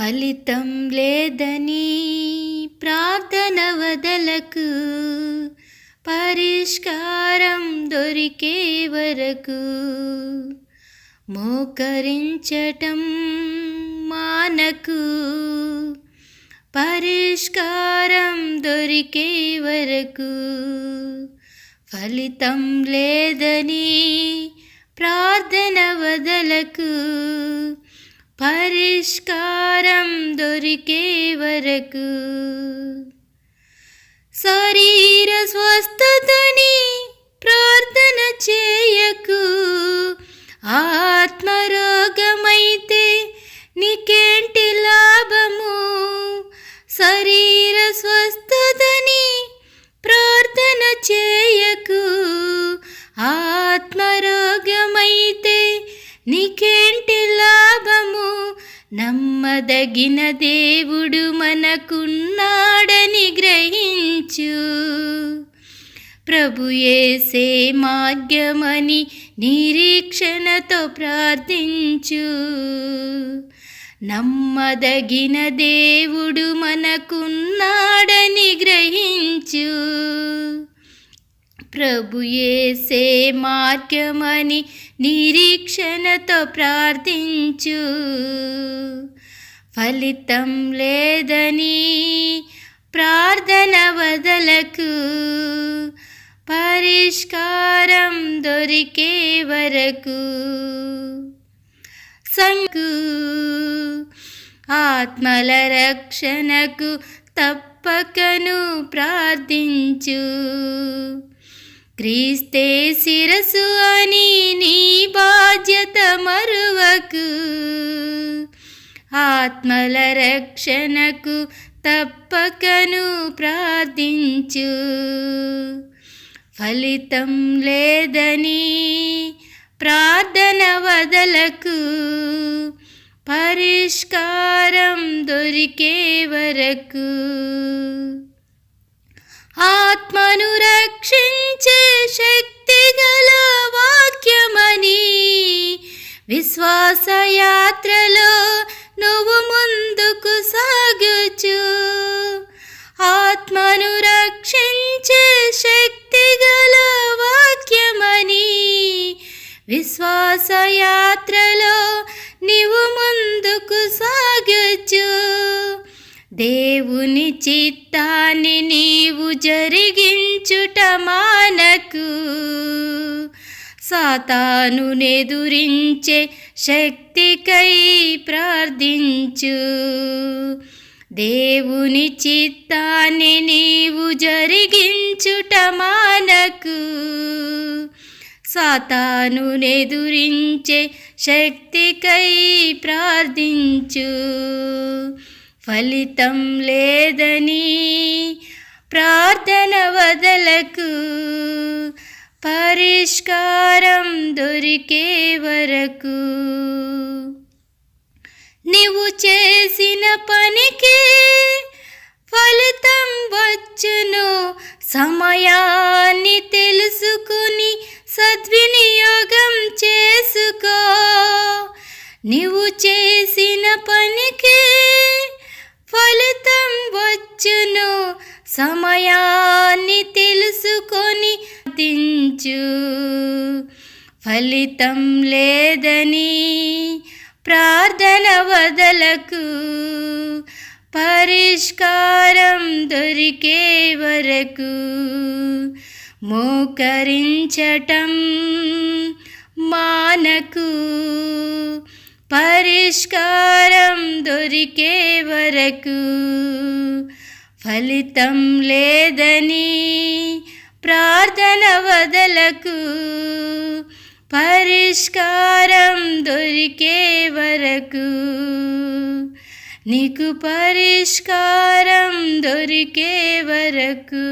ఫలితం లేదని ప్రార్థన వదలకు, పరిష్కారం దొరికే వరకు మోకరించటం మానకు, పరిష్కారం దొరికే వరకు. ఫలితం లేదని ప్రార్థన వదలకు, పరిష్కారం దొరికే వరకు. శరీర స్వస్థతని ప్రార్థన చేయకు, ఆత్మరోగమైతే నీకేంటి లాభము? శరీర స్వస్థతని ప్రార్థన చేయకు, ఆత్మరోగమైతే నీకేంటి లాభము? నమ్మదగిన దేవుడు మనకున్నాడని గ్రహించు, ప్రభు యేసే మార్గమని నిరీక్షణతో ప్రార్థించు. నమ్మదగిన దేవుడు మనకున్నాడని గ్రహించు, ప్రభు యేసే మార్గమని నిరీక్షణతో ప్రార్థించు. ఫలితం లేదని ప్రార్థన వదలకు, పరిష్కారం దొరికే వరకు. ఆత్మల రక్షణకు తప్పకను ప్రార్థించు, క్రీస్తే శిరసు అని నీ బాధ్యత మరువకు. ఆత్మల రక్షణకు తప్పకను ప్రార్థించు, ఫలితం లేదని ప్రార్థన వదలకు, పరిష్కారం దొరికే వరకు. ఆత్మను రక్షించే శక్తి గల వాక్యమని విశ్వాస యాత్రలో నువ్వు ముందుకు సాగుచు. ఆత్మను రక్షించే శక్తి గల వాక్యమని విశ్వాస యాత్రలో నీవు ముందుకు సాగుచు. దేవుని చిత్తాన్ని నీవు జరిగించుట మానకు, సాతానునెదురించే శక్తికై ప్రార్థించు. దేవుని చిత్తాన్ని నీవు జరిగించుట మానకు, సాతానునెదురించే శక్తికై ప్రార్థించు. ఫలితం లేదని ప్రార్థన వదలకు, పరిష్కారం దొరికే వరకు. నీవు చేసిన పనికి ఫలితం వచ్చును, సమయాన్ని తెలుసుకుని సద్వినియోగం చేసుకో. నీవు చేసిన పనికి ఫలితం వచ్చును, సమయాన్ని తెలుసుకొని దించు. ఫలితం లేదని ప్రార్థన వదలకు, పరిష్కారం దొరికే వరకు. మోకరించటం మానకు, పరిష్కారం దొరికే వరకు. ఫలితం లేదని ప్రార్థన వదలకు, పరిష్కారం దొరికే వరకు. నీకు పరిష్కారం దొరికే వరకు.